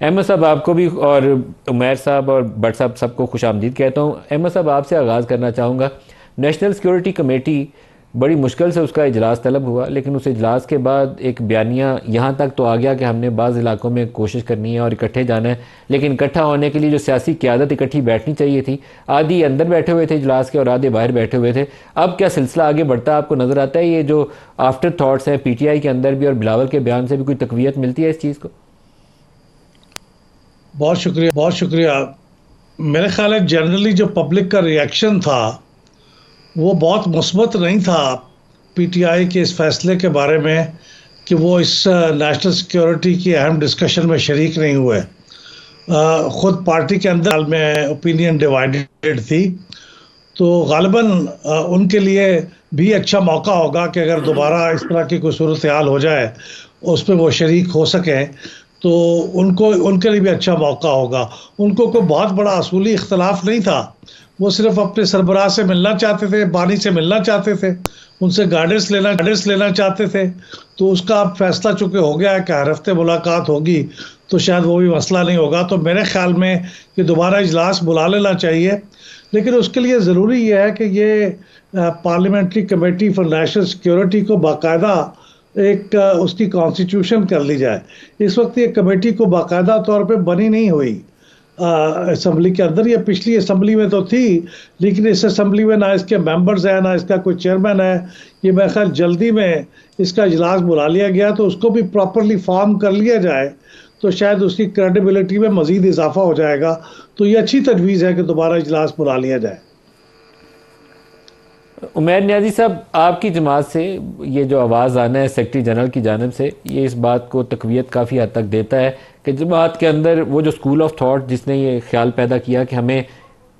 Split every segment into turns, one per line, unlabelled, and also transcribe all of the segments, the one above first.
अहमद साहब आपको भी और उमैर साहब और भट्ट साहब सबको खुश आमदीद कहता हूँ। अहमद साहब आपसे आगाज़ करना चाहूँगा। नेशनल सिक्योरिटी कमेटी बड़ी मुश्किल से उसका इजलास तलब हुआ, लेकिन उस इजलास के बाद एक बयानिया यहाँ तक तो आ गया कि हमने बाज़ इलाकों में कोशिश करनी है और इकट्ठे जाना है, लेकिन इकट्ठा होने के लिए जो सियासी क़यादत इकट्ठी बैठनी चाहिए थी, आधी अंदर बैठे हुए थे इजलास के और आधे बाहर बैठे हुए थे। अब क्या सिलसिला आगे बढ़ता है आपको नज़र आता है? ये जो आफ्टर थाट्स हैं PTI के अंदर भी और बिलावल के बयान से भी कोई तकवीत मिलती है इस चीज़ को?
बहुत शुक्रिया, बहुत शुक्रिया। मेरे ख्याल है जनरली जो पब्लिक का रिएक्शन था वो बहुत मुस्बत नहीं था पीटीआई के इस फैसले के बारे में कि वो इस नेशनल सिक्योरिटी की अहम डिस्कशन में शरीक नहीं हुए। ख़ुद पार्टी के अंदर में ओपिनियन डिवाइडेड थी, तो गालिबन उनके लिए भी अच्छा मौका होगा कि अगर दोबारा इस तरह की कोई सूरत हाल हो जाए उसमें वो शरीक हो सकें, तो उनको उनके लिए भी अच्छा मौका होगा। उनको कोई बहुत बड़ा असूली इख्तलाफ नहीं था, वो सिर्फ अपने सरबराह से मिलना चाहते थे, बानी से मिलना चाहते थे, उनसे गाइडेंस लेना चाहते थे। तो उसका अब फैसला चूँकि हो गया है कि हर हफ्ते मुलाकात होगी, तो शायद वो भी मसला नहीं होगा। तो मेरे ख्याल में कि दोबारा इजलास बुला लेना चाहिए, लेकिन उसके लिए ज़रूरी ये है कि ये parliamentary committee for national security को बाकायदा एक उसकी कॉन्स्टिट्यूशन कर ली जाए। इस वक्त ये कमेटी को बाकायदा तौर पे बनी नहीं हुई असम्बली के अंदर। ये पिछली असम्बली में तो थी, लेकिन इस असम्बली में ना इसके मेंबर्स हैं, ना इसका कोई चेयरमैन है। ये मेरे ख्याल जल्दी में इसका इजलास बुला लिया गया, तो उसको भी प्रॉपरली फॉर्म कर लिया जाए तो शायद उसकी क्रेडिबिलिटी में मज़ीद इजाफा हो जाएगा। तो ये अच्छी तजवीज़ है कि दोबारा इजलास बुला लिया जाए।
उमैर नियाज़ी साहब, आपकी जमात से ये जो आवाज़ आना है सेक्रेटरी जनरल की जानब से, ये इस बात को तक़वियत काफ़ी हद तक देता है कि जमात के अंदर वो जो स्कूल ऑफ थॉट जिसने ये ख्याल पैदा किया कि हमें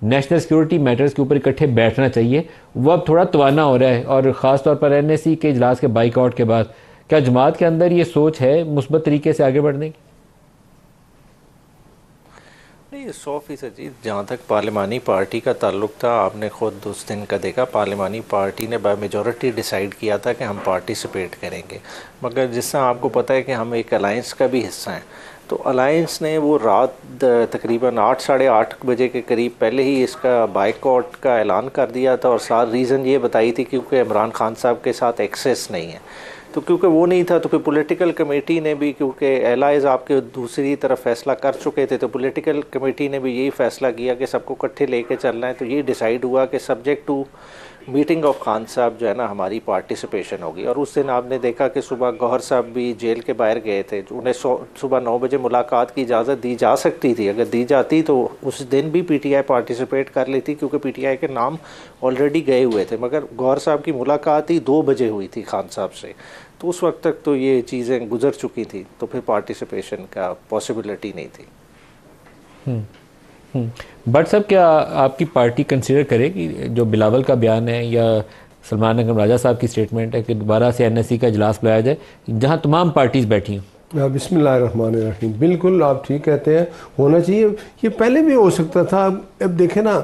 नेशनल सिक्योरिटी मैटर्स के ऊपर इकट्ठे बैठना चाहिए, वो अब थोड़ा तवाना हो रहा है। और ख़ास तौर पर NSE के इजलास के बाइकआउट के बाद क्या जमात के अंदर ये सोच है मुस्बत तरीके से आगे बढ़ने की?
नहीं, 100% जी। जहाँ तक पार्लिमानी पार्टी का ताल्लुक था, आपने ख़ुद उस दिन का देखा, पार्लिमानी पार्टी ने बाय मेजॉरिटी डिसाइड किया था कि हम पार्टिसिपेट करेंगे। मगर जिस तरह आपको पता है कि हम एक अलायंस का भी हिस्सा हैं, तो अलायंस ने वो रात तकरीबन 8 साढ़े 8 बजे के करीब पहले ही इसका बाइकआउट का ऐलान कर दिया था। और सार रीज़न ये बताई थी क्योंकि इमरान खान साहब के साथ एक्सेस नहीं है। तो क्योंकि वो नहीं था, तो फिर पॉलिटिकल कमेटी ने भी, क्योंकि एलाइज आपके दूसरी तरफ फैसला कर चुके थे, तो पॉलिटिकल कमेटी ने भी यही फैसला किया कि सबको इकट्ठे लेके चलना है। तो ये डिसाइड हुआ कि subject to meeting of Khan साहब जो है ना, हमारी पार्टिसिपेशन होगी। और उस दिन आपने देखा कि सुबह गौहर साहब भी जेल के बाहर गए थे, उन्हें सुबह 9 बजे मुलाकात की इजाज़त दी जा सकती थी। अगर दी जाती तो उस दिन भी PTI पार्टिसिपेट कर लेती, क्योंकि PTI के नाम ऑलरेडी गए हुए थे। मगर गौहर साहब की मुलाकात ही 2 बजे हुई थी खान साहब से, तो उस वक्त तक तो ये चीज़ें गुजर चुकी थी, तो फिर पार्टिसिपेशन का पॉसिबिलिटी नहीं थी।
बट साहब, क्या आपकी पार्टी कंसिडर करे कि जो बिलावल का बयान है या सलमान अकरम राजा साहब की स्टेटमेंट है कि दोबारा से NSE का इजलास बुलाया जाए जहां तमाम पार्टीज़ बैठी हों?
बिस्मिल्लाहिर्रहमानिर्रहीम, बिल्कुल आप ठीक कहते हैं, होना चाहिए। ये पहले भी हो सकता था। अब देखें ना,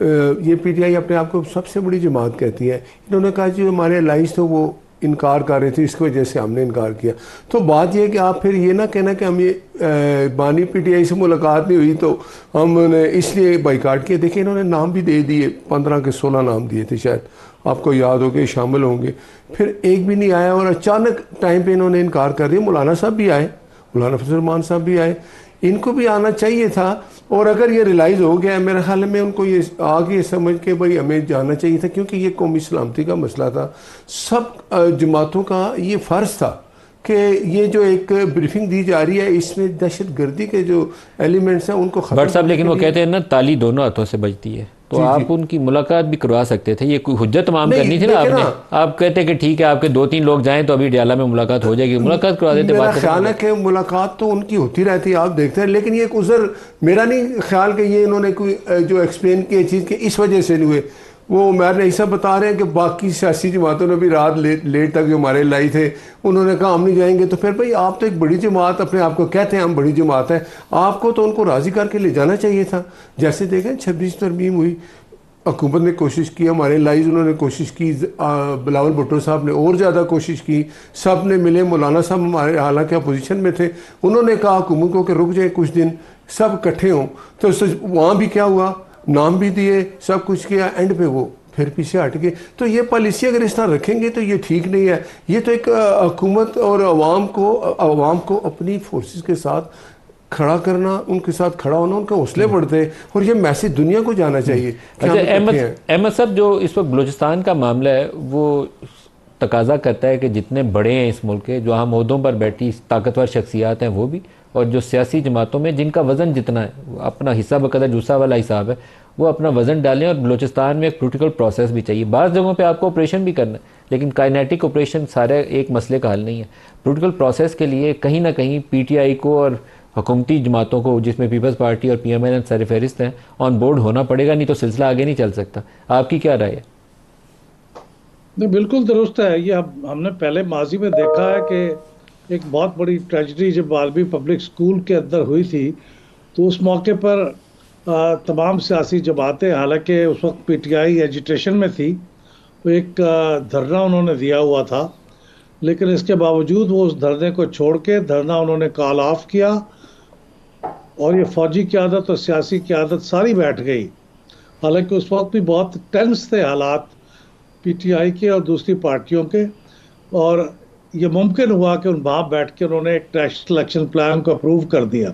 ये PTI अपने आप को सबसे बड़ी जमात कहती है। इन्होंने कहा जो हमारे अलाइज तो वो इनकार कर रहे थे, इसकी वजह से हमने इनकार किया। तो बात यह कि आप फिर ये ना कहना कि हम ये बानी PTI से मुलाकात नहीं हुई तो हमने इसलिए बाइकाट किया। देखिए, इन्होंने नाम भी दे दिए, 15 के 16 नाम दिए थे, शायद आपको याद हो के शामिल होंगे। फिर एक भी नहीं आया और अचानक टाइम पे इन्होंने इनकार कर दिया। मौलाना साहब भी आए, मौलाना फजल रहमान साहब भी आए, इनको भी आना चाहिए था। और अगर ये रियलाइज़ हो गया, मेरे ख्याल में उनको ये आगे समझ के भाई हमें जाना चाहिए था, क्योंकि ये कौमी सलामती का मसला था। सब जमातों का ये फ़र्ज़ था कि ये जो एक ब्रीफिंग दी जा रही है, इसमें दहशत गर्दी के जो एलिमेंट्स हैं उनको खत्म।
बट साहब, लेकिन वो कहते हैं ना, ताली दोनों हाथों से बजती है, तो आप उनकी मुलाकात भी करवा सकते थे। ये कोई हुज्जत तमाम करनी थी ना आपने। आप कहते कि ठीक है, आपके 2-3 लोग जाएं तो अभी डियाला में मुलाकात हो जाएगी, मुलाकात करवा देते।
मेरा ख्याल है कि मुलाकात तो उनकी होती रहती है, आप देखते हैं। लेकिन ये उज़र मेरा नहीं ख्याल कि ये इन्होंने कोई जो एक्सप्लेन किया चीज़ के इस वजह से नहीं हुए। वो उमर ने ऐसा बता रहे हैं कि बाकी सियासी जमातों ने भी रात लेट तक जो हमारे लाई थे, उन्होंने कहा हम नहीं जाएंगे। तो फिर भाई आप तो एक बड़ी जमात अपने आप को कहते हैं, हम बड़ी जमात है, आपको तो उनको राज़ी करके ले जाना चाहिए था। जैसे देखें 26 तरमीम हुई, हुकूमत ने कोशिश की, हमारे लाइज उन्होंने कोशिश की, बिलावल भुट्टो साहब ने और ज़्यादा कोशिश की, सब ने मिले, मौलाना साहब हमारे हालांकि अपोजिशन में थे, उन्होंने कहा हुकूमत को कि रुक जाए कुछ दिन, सब इकट्ठे हों। तो वहाँ भी क्या हुआ, नाम भी दिए, सब कुछ किया, एंड पे वो फिर पीछे हट गए। तो ये पॉलिसी अगर इस तरह रखेंगे तो ये ठीक नहीं है। ये तो एक हुकूमत और अवाम को अपनी फोर्सेस के साथ खड़ा करना, उनके साथ खड़ा होना, उनके हौसले बढ़ते हैं, और ये मैसेज दुनिया को जाना चाहिए।
अच्छा अहमद साहब, जो इस वक्त बलूचिस्तान का मामला है वो तकाजा करता है कि जितने बड़े हैं इस मुल्क के, जो अहम ओहदों पर बैठी ताकतवर शख्सियात हैं वो भी, और जो सियासी जमातों में जिनका वज़न जितना है, अपना हिस्सा बकदर जूसा वाला हिसाब है, वो अपना वज़न डालें। और बलूचिस्तान में एक पोलिटिकल प्रोसेस भी चाहिए। बाज़ जगहों पे आपको ऑपरेशन भी करना है, लेकिन काइनेटिक ऑपरेशन सारे एक मसले का हल नहीं है। पोलिटिकल प्रोसेस के लिए कहीं ना कहीं PTI को और हुकूमती जमातों को, जिसमें पीपल्स पार्टी और PMN सर फहरिस्त हैं, ऑन बोर्ड होना पड़ेगा, नहीं तो सिलसिला आगे नहीं चल सकता। आपकी क्या राय है?
नहीं, बिल्कुल दुरुस्त है। ये हमने पहले माजी में देखा है कि एक बहुत बड़ी ट्रेजिडी जब बारहवीं पब्लिक स्कूल के अंदर हुई थी, तो उस मौके पर तमाम सियासी जमातें, हालांकि उस वक्त PTI एजिटेशन में थी, वो एक धरना उन्होंने दिया हुआ था, लेकिन इसके बावजूद वो उस धरने को छोड़ के धरना उन्होंने कॉल ऑफ किया, और ये फौजी क़यादत और सियासी क़यादत सारी बैठ गई। हालांकि उस वक्त भी बहुत टेंस थे हालात PTI के और दूसरी पार्टियों के, और ये मुमकिन हुआ कि वहाँ बैठ के उन्होंने एक नेशनल एक्शन प्लान को अप्रूव कर दिया।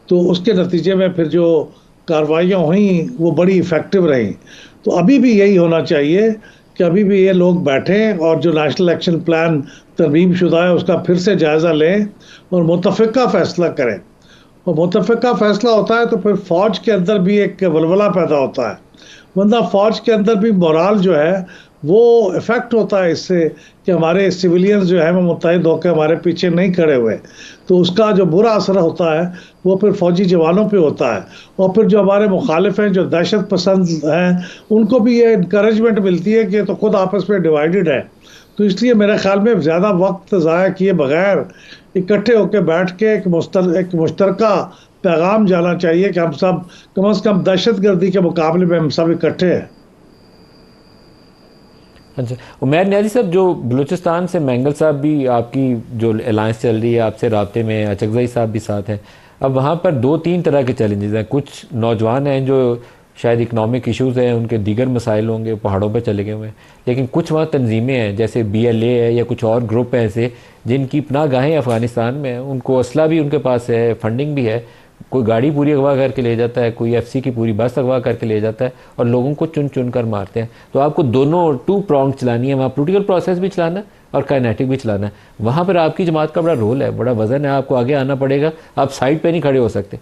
तो उसके नतीजे में फिर जो कार्रवाइयाँ हुई वो बड़ी इफ़ेक्टिव रहीं। तो अभी भी यही होना चाहिए कि अभी भी ये लोग बैठें और जो नेशनल एक्शन प्लान तरमीम शुदा है उसका फिर से जायज़ा लें और मुतफ़िक़ा फ़ैसला करें। और मुतफ़िक़ा फ़ैसला होता है तो फिर फ़ौज के अंदर भी एक वलवला पैदा होता है, वरना फ़ौज के अंदर भी मोराल जो है वो इफ़ेक्ट होता है इससे कि हमारे सिविलियंस जो है वो मुत्तहिद होकर हमारे पीछे नहीं खड़े हुए, तो उसका जो बुरा असर होता है वो फिर फ़ौजी जवानों पे होता है। और फिर जो हमारे मुखालिफ हैं, जो दहशत पसंद हैं, उनको भी ये इनकरेजमेंट मिलती है कि ये तो खुद आपस में डिवाइडेड है। तो इसलिए मेरे ख्याल में ज़्यादा वक्त ज़ाया किए बगैर इकट्ठे होकर बैठ के एक मुश्तरका पैगाम जाना चाहिए कि हम सब कम से कम दहशतगर्दी के मुकाबले में हम सब इकट्ठे हैं।
अच्छा, उमैर न्याजी साहब, जो बलूचिस्तान से मैंगल साहब भी, आपकी जो अलायंस चल रही है, आपसे राब्ते में अचकज़ई साहब भी साथ हैं। अब वहाँ पर 2-3 तरह के चैलेंजेस हैं। कुछ नौजवान हैं जो शायद इकनॉमिक इश्यूज़ हैं, उनके दीगर मसाइल होंगे, पहाड़ों पर चले गए हुए हैं, लेकिन कुछ वहाँ तंजीमें हैं जैसे BLA है या कुछ और ग्रुप हैं ऐसे जिनकी पनाहगाहें अफ़गानिस्तान में हैं। उनको असला भी उनके पास है, फंडिंग भी है, कोई गाड़ी पूरी अगवा करके ले जाता है, कोई FC की पूरी बस अगवा करके ले जाता है और लोगों को चुन चुन कर मारते हैं। तो आपको दोनों 2 प्रॉन्ग चलानी है, वहाँ पोलिटिकल प्रोसेस भी चलाना है और काइनेटिक भी चलाना है। वहाँ पर आपकी जमात का बड़ा रोल है, बड़ा वज़न है, आपको आगे आना पड़ेगा, आप साइड पे नहीं खड़े हो सकते।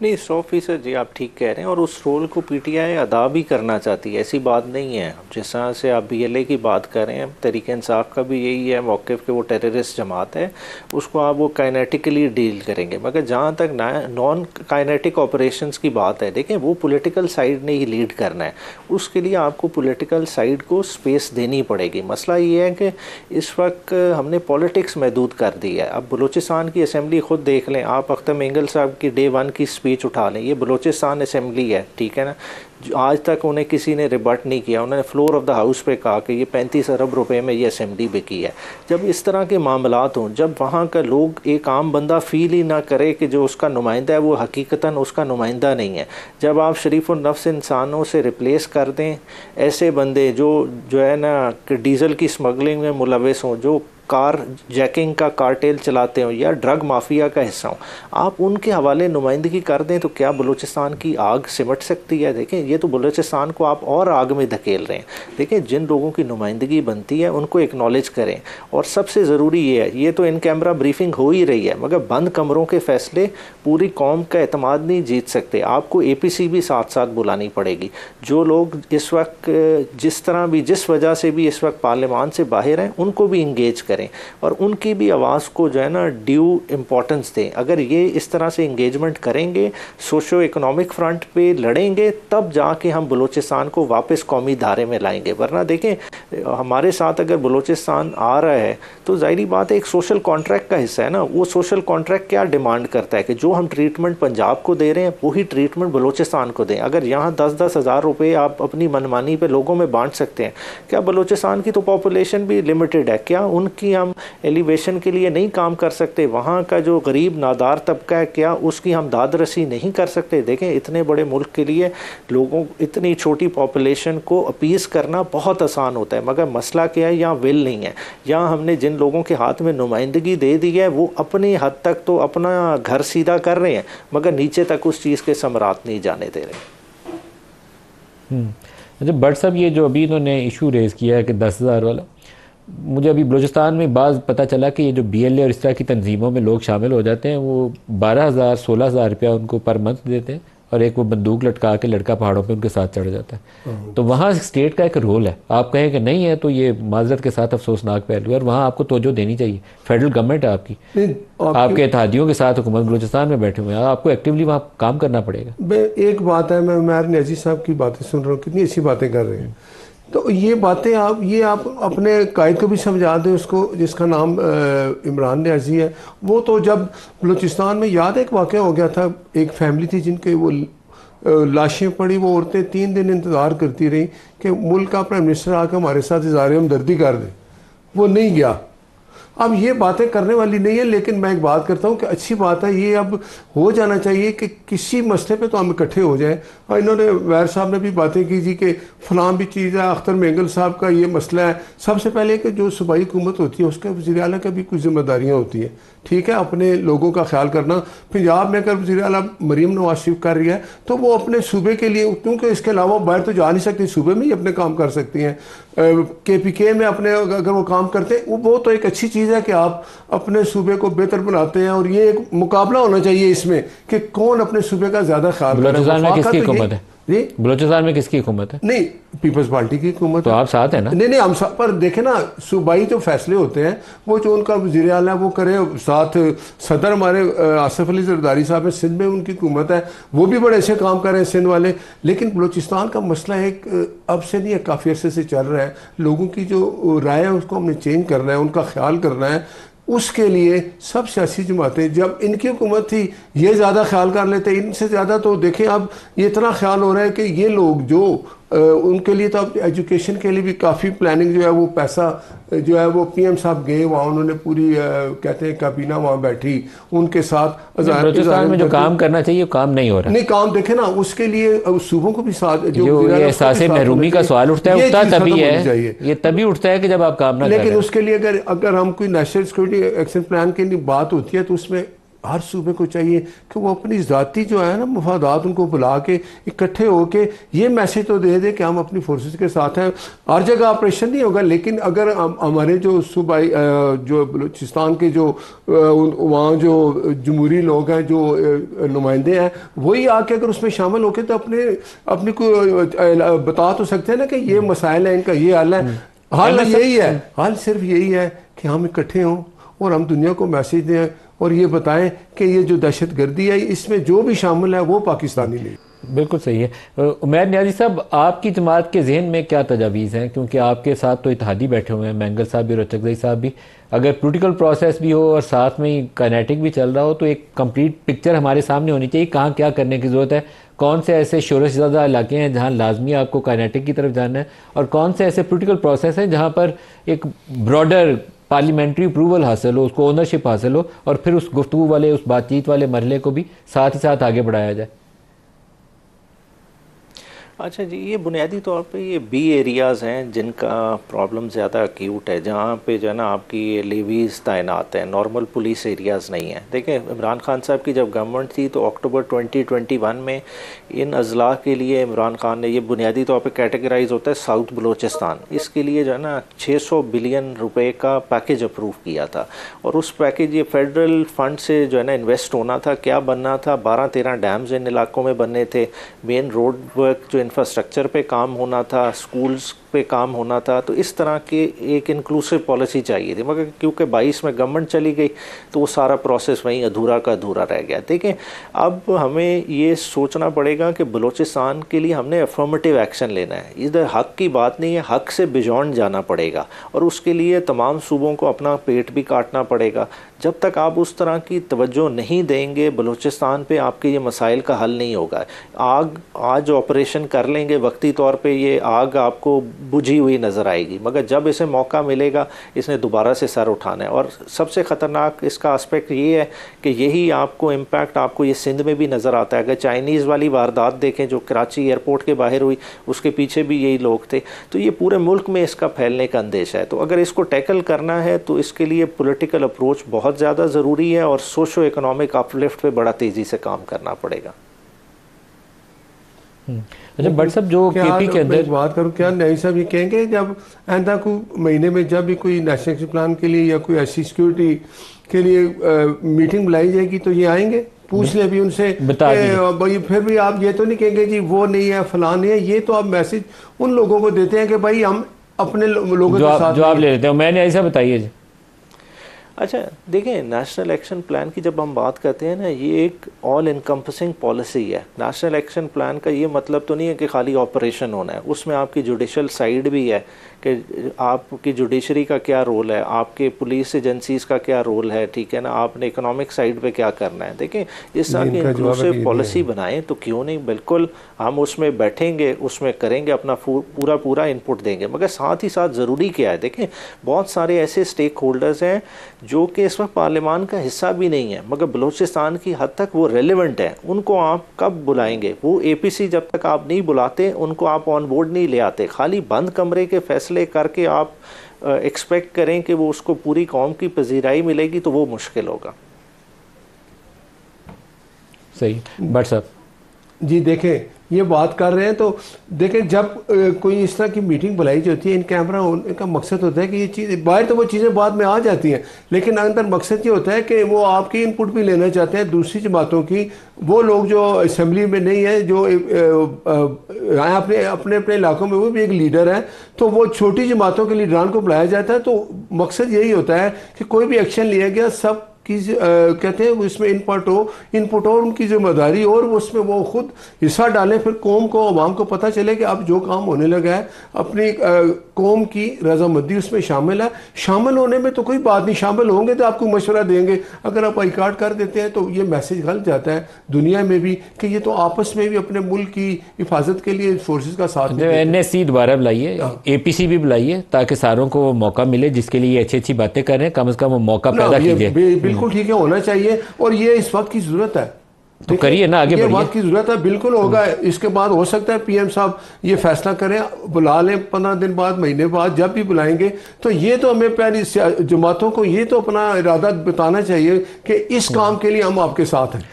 नहीं, 100% जी आप ठीक कह रहे हैं, और उस रोल को PTI अदा भी करना चाहती है, ऐसी बात नहीं है। जिस तरह से आप BLA की बात कर रहे हैं, तहरीक इंसाफ का भी यही है मौक़िफ़ के, वो टेररिस्ट जमात है, उसको आप वो काइनेटिकली डील करेंगे। मगर जहाँ तक नॉन काइनेटिक ऑपरेशंस की बात है, देखें वो पॉलिटिकल साइड ने ही लीड करना है, उसके लिए आपको पॉलिटिकल साइड को स्पेस देनी पड़ेगी। मसला ये है कि इस वक्त हमने पॉलिटिक्स महदूद कर दी है। अब बलूचिस्तान की असम्बली ख़ुद देख लें आप, अख्तर मेंगल साहब की डे 1 की स्पीच उठा लें, ये बलूचिस्तान असेंबली है, ठीक है ना, आज तक उन्हें किसी ने रिबट नहीं किया। उन्होंने फ्लोर ऑफ द हाउस पे कहा कि ये 35 अरब रुपए में ये असेंबली बिकी है। जब इस तरह के मामलात हों, जब वहाँ का लोग, एक आम बंदा फील ही ना करे कि जो उसका नुमाइंदा है वो हकीकतन उसका नुमाइंदा नहीं है, जब आप शरीफ और नफ्स इंसानों से रिप्लेस कर दें ऐसे बंदे जो है ना डीज़ल की स्मगलिंग में मुलविस हों, जो कार जैकिंग का कार्टेल चलाते हो या ड्रग माफिया का हिस्सा हो, आप उनके हवाले नुमाइंदगी कर दें तो क्या बलूचिस्तान की आग सिमट सकती है? देखें, ये तो बलूचिस्तान को आप और आग में धकेल रहे हैं। देखें, जिन लोगों की नुमाइंदगी बनती है उनको एक्नॉलेज करें, और सबसे ज़रूरी ये है, ये तो इन कैमरा ब्रीफिंग हो ही रही है, मगर बंद कमरों के फैसले पूरी कौम का एतमाद नहीं जीत सकते। आपको APC भी साथ साथ बुलानी पड़ेगी। जो लोग इस वक्त जिस तरह भी, जिस वजह से भी इस वक्त पार्लियामान से बाहर हैं, उनको भी इंगेज करें। करें और उनकी भी आवाज़ को जो है ना ड्यू इम्पोर्टेंस दें। अगर ये इस तरह से इंगेजमेंट करेंगे, सोशो इकोनॉमिक फ्रंट पे लड़ेंगे, तब जाके हम बलूचिस्तान को वापस कौमी धारे में लाएंगे। वरना देखें हमारे साथ अगर बलूचिस्तान आ रहा है तो जाहिर बात है एक सोशल कॉन्ट्रैक्ट का हिस्सा है ना। वो सोशल कॉन्ट्रैक्ट क्या डिमांड करता है कि जो हम ट्रीटमेंट पंजाब को दे रहे हैं वही ट्रीटमेंट बलूचिस्तान को दें। अगर यहाँ 10-10 हज़ार रुपये आप अपनी मनमानी पे लोगों में बांट सकते हैं, क्या बलूचिस्तान की तो पॉपुलेशन भी लिमिटेड है, क्या उनकी हम एलिवेशन के लिए नहीं काम कर सकते? वहाँ का जो गरीब नादार तबका है क्या उसकी हम दाद रसी नहीं कर सकते? देखें इतने बड़े मुल्क के लिए लोगों इतनी छोटी पॉपुलेशन को अपीस करना बहुत आसान होता है, मगर मसला क्या है, यहाँ विल नहीं है। यहाँ हमने जिन लोगों के हाथ में नुमाइंदगी दे दी है वो अपनी हद तक तो अपना घर सीधा कर रहे हैं, मगर नीचे तक उस चीज़ के समरात नहीं जाने दे रहे।
अच्छा भट्ट साहब, ये जो अभी इन्होंने इशू रेज़ किया है कि 10,000 वाला, मुझे अभी बलूचिस्तान में बाज़ पता चला कि ये जो BLA और इस तरह की तंजीमों में लोग शामिल हो जाते हैं वो 12,000-16,000 रुपया उनको पर मंथ देते हैं और एक वो बंदूक लटका के लड़का पहाड़ों पे उनके साथ चढ़ जाता है। तो वहाँ स्टेट का एक रोल है, आप कहें कि नहीं है तो ये माजरत के साथ अफसोसनाक पहलू है और वहाँ आपको तवज्जो देनी चाहिए। फेडरल गवर्नमेंट है आपकी, आपके इत्तेहादियों के साथ हुकूमत बलूचिस्तान में बैठे हुए हैं, आपको एक्टिवली वहाँ काम करना पड़ेगा।
एक बात है, मैं उमर न्याजी साहब की बातें सुन रहा हूँ, कितनी अच्छी बातें कर रहे हैं, तो ये बातें आप अपने कायद को भी समझा दें, उसको जिसका नाम इमरान न्याजी है। वो तो जब बलूचिस्तान में याद एक वाक़या हो गया था, एक फैमिली थी जिनके वो लाशें पड़ी, वो औरतें 3 दिन इंतज़ार करती रही कि मुल्क का प्राइम मिनिस्टर आकर हमारे साथ इज़हार हमदर्दी कर दे, वो नहीं गया। अब ये बातें करने वाली नहीं है, लेकिन मैं एक बात करता हूँ कि अच्छी बात है, ये अब हो जाना चाहिए कि किसी मसले पे तो हम इकट्ठे हो जाएं। और इन्होंने वैर साहब ने भी बातें की जी कि फलां भी चीज़ है, अख्तर मेंगल साहब का ये मसला है। सबसे पहले कि जो सूबाई हुकूमत होती है उसके वज़ीर आला का भी कुछ जिम्मेदारियाँ होती हैं, ठीक है, अपने लोगों का ख्याल करना। पंजाब में अगर वज़ीर आला मरीम नवाज शरीफ कर रही है तो वो अपने सूबे के लिए, क्योंकि इसके अलावा बाहर तो जा नहीं सकती, सूबे में ही अपने काम कर सकती हैं। KPK में अपने अगर वो काम करते हैं वो तो एक अच्छी चीज़ है कि आप अपने सूबे को बेहतर बनाते हैं, और ये एक मुकाबला होना चाहिए इसमें कि कौन अपने सूबे का ज़्यादा ख्याल करे।
बलूचिस्तान में किसकी हुकूमत है?
नहीं, पीपल्स पार्टी की हुकूमत।
तो आप साथ हैं ना?
नहीं हम साथ, पर देखे ना सूबाई जो फैसले होते हैं वो जो उनका वज़ीर आला है वो करे, साथ सदर हमारे आसिफ अली जरदारी साहब है, सिंध में उनकी हुकूमत है, वो भी बड़े अच्छे काम कर रहे हैं सिंध वाले। लेकिन बलूचिस्तान का मसला एक अब से नहीं है, काफ़ी अर्से से चल रहा है। लोगों की जो राय है उसको हमने चेंज करना है, उनका ख्याल करना है। उसके लिए सब सियासी जमातें, जब इनकी हुकूमत थी ये ज़्यादा ख्याल कर लेते, इनसे ज़्यादा तो देखें अब ये इतना ख्याल हो रहा है कि ये लोग जो उनके लिए तो अब एजुकेशन के लिए भी काफ़ी प्लानिंग जो है, वो पैसा जो है वो PM साहब गए वहाँ, उन्होंने पूरी कहते हैं काबीना वहाँ बैठी उनके साथ।
बलूचिस्तान में जो काम करना चाहिए वो काम नहीं हो रहा।
नहीं काम देखे ना, उसके लिए सूबों को भी साथ
जो एहसास महरूमी का सवाल उठता है, उठता तभी है, ये तभी उठता है कि जब आप काम ना करें।
लेकिन उसके लिए अगर हम कोई नेशनल सिक्योरिटी एक्शन प्लान की बात होती है तो उसमें हर सूबे को चाहिए कि वो अपनी ज़ाती जो है ना मफादात उनको बुला के इकट्ठे होके ये मैसेज तो दे दे कि हम अपनी फोर्सेस के साथ हैं। हर जगह ऑपरेशन नहीं होगा, लेकिन अगर हमारे जो सूबाई जो बलूचिस्तान के जो वहाँ जो जमहूरी लोग हैं, जो नुमाइंदे हैं, वही आके अगर उसमें शामिल होके तो अपनी को बता तो सकते हैं ना कि ये मसाइल है, इनका ये हाल है। हाल यही है, हाल सिर्फ यही है कि हम इकट्ठे हों और हम दुनिया को मैसेज दें और ये बताएं कि ये जो दहशत गर्दी है इसमें जो भी शामिल है वो पाकिस्तानी नहीं।
बिल्कुल सही है। उमैर न्याजी साहब, आपकी जमात के जहन में क्या तजावीज़ हैं, क्योंकि आपके साथ तो इत्तेहादी बैठे हुए हैं, मेंगल साहब भी और चकजई साहब भी। अगर पोलिटिकल प्रोसेस भी हो और साथ में ही काइनेटिक भी चल रहा हो तो एक कंप्लीट पिक्चर हमारे सामने होनी चाहिए, कहाँ क्या करने की ज़रूरत है, कौन से ऐसे शोरश ज़्यादा इलाके हैं जहाँ लाजमी आपको काइनेटिक की तरफ जाना है, और कौन से ऐसे पोलिटिकल प्रोसेस हैं जहाँ पर एक ब्रॉडर पार्लियामेंट्री अप्रूवल हासिल हो, उसको ओनरशिप हासिल हो, और फिर उस गुफ्तगू वाले, उस बातचीत वाले मरहले को भी साथ ही साथ आगे बढ़ाया जाए।
अच्छा जी, ये बुनियादी तौर पे ये बी एरियाज़ हैं जिनका प्रॉब्लम ज़्यादा एक्यूट है, जहाँ पे जो है ना आपकी लेवीज़ तैनात हैं, नॉर्मल पुलिस एरियाज़ नहीं हैं। देखें, इमरान खान साहब की जब गवर्नमेंट थी तो अक्टूबर 2021 में इन अजला के लिए इमरान खान ने, ये बुनियादी तौर पे कैटेगराइज होता है साउथ बलूचिस्तान, इसके लिए जो है ना 600 बिलियन रुपए का पैकेज अप्रूव किया था। और उस पैकेज, ये फेडरल फंड से जो है ना इन्वेस्ट होना था, क्या बनना था, 12-13 डैम्स इन इलाकों में बनने थे, मेन रोड वर्क जो इंफ्रास्ट्रक्चर पे काम होना था, स्कूल्स पे काम होना था, तो इस तरह के एक इंक्लूसिव पॉलिसी चाहिए थी, मगर क्योंकि 22 में गवर्नमेंट चली गई तो वो सारा प्रोसेस वहीं अधूरा का अधूरा रह गया। देखें, अब हमें ये सोचना पड़ेगा कि बलूचिस्तान के लिए हमने अफर्मेटिव एक्शन लेना है, इधर हक की बात नहीं है, हक से बियॉन्ड जाना पड़ेगा और उसके लिए तमाम सूबों को अपना पेट भी काटना पड़ेगा। जब तक आप उस तरह की तवज्जो नहीं देंगे बलूचिस्तान पे, आपके ये मसाइल का हल नहीं होगा। आग आज ऑपरेशन कर लेंगे, वक्ती तौर पे ये आग आपको बुझी हुई नज़र आएगी, मगर जब इसे मौका मिलेगा इसने दोबारा से सर उठाना है। और सबसे ख़तरनाक इसका एस्पेक्ट ये है कि यही आपको इम्पैक्ट आपको ये सिंध में भी नज़र आता है। अगर चाइनीज़ वाली वारदात देखें जो कराची एयरपोर्ट के बाहर हुई, उसके पीछे भी यही लोग थे, तो ये पूरे मुल्क में इसका फैलने का अंदेशा है। तो अगर इसको टैकल करना है तो इसके लिए पॉलिटिकल अप्रोच बहुत ज़्यादा ज़रूरी है और सोशो इकोनॉमिक अपलिफ्ट पे बड़ा तेज़ी से काम करना पड़ेगा।
अच्छा बट साहब, जो केपी के अंदर
बात करूँ, क्या नहीं साहब ये कहेंगे जब आइंदा को महीने में जब भी कोई नेशनल एक्शन प्लान के लिए या कोई ऐसी सिक्योरिटी के लिए मीटिंग बुलाई जाएगी तो ये आएंगे? पूछ ले भी उनसे,
बता
भाई फिर भी आप ये तो नहीं कहेंगे जी वो नहीं है फलान नहीं है। ये तो आप मैसेज उन लोगों को देते हैं कि भाई हम अपने लोगों के साथ
जो आप ले लेते हो। मैंने ऐसा बताइए जी।
अच्छा देखें, नेशनल एक्शन प्लान की जब हम बात करते हैं ना, ये एक ऑल इनकम्पसिंग पॉलिसी है। नेशनल एक्शन प्लान का ये मतलब तो नहीं है कि खाली ऑपरेशन होना है, उसमें आपकी जुडिशल साइड भी है कि आपकी जुडिशरी का क्या रोल है, आपके पुलिस एजेंसीज का क्या रोल है, ठीक है ना, आपने इकोनॉमिक साइड पे क्या करना है। देखें, इस तरह की इंक्लूसिव पॉलिसी बनाएं तो क्यों नहीं, बिल्कुल हम उसमें बैठेंगे, उसमें करेंगे, अपना पूरा इनपुट देंगे। मगर साथ ही साथ ज़रूरी क्या है, देखें बहुत सारे ऐसे स्टेक होल्डर्स हैं जो कि इस वक्त पार्लियामान का हिस्सा भी नहीं है, मगर बलूचिस्तान की हद तक वो रेलिवेंट है। उनको आप कब बुलाएंगे? वो APC जब तक आप नहीं बुलाते, उनको आप ऑन बोर्ड नहीं ले आते। खाली बंद कमरे के फैसले करके आप एक्सपेक्ट करें कि वो उसको पूरी कौम की पजीराई मिलेगी तो वो मुश्किल होगा।
सही बट साहब
जी देखें, ये बात कर रहे हैं तो देखें जब कोई इस तरह की मीटिंग बुलाई जाती है इन कैमरा, उनका मकसद होता है कि ये चीज़ बाहर तो वो चीज़ें बाद में आ जाती हैं, लेकिन अंदर मकसद ये होता है कि वो आपकी इनपुट भी लेना चाहते हैं दूसरी जमातों की। वो लोग जो असेंबली में नहीं है, जो अपने अपने अपने इलाकों में वो भी एक लीडर है, तो वो छोटी जमातों के लीडरान को बुलाया जाता है। तो मकसद यही होता है कि कोई भी एक्शन लिया गया सब की कहते हैं इसमें इनपुट और उनकी जिम्मेदारी, और उसमें वो खुद हिस्सा डालें, फिर कौम को अवाम को पता चले कि अब जो काम होने लगा है अपनी कौम की रजामंदी उसमें शामिल है। शामिल होने में तो कोई बात नहीं, शामिल होंगे तो आपको मशवरा देंगे। अगर आप बाइकाट कर देते हैं तो ये मैसेज गलत जाता है दुनिया में भी कि ये तो आपस में भी अपने मुल्क की हिफाजत के लिए फोर्सेज का साथ।
NSC दोबारा बुलाइए, APC भी बुलाइए, ताकि सारों को मौका मिले जिसके लिए अच्छी अच्छी बातें कर रहे हैं, कम से कम वो मौका पैदा कीजिए।
बिल्कुल ठीक है, होना चाहिए और ये इस वक्त की जरूरत है,
तो करिए ना, आगे बढ़िए।
बात की जरूरत है, बिल्कुल होगा। इसके बाद हो सकता है PM साहब ये फैसला करें, बुला लें 15 दिन बाद, महीने बाद, जब भी बुलाएंगे। तो ये तो हमें पहली जमातों को ये तो अपना इरादा बताना चाहिए कि इस काम के लिए हम आपके साथ हैं।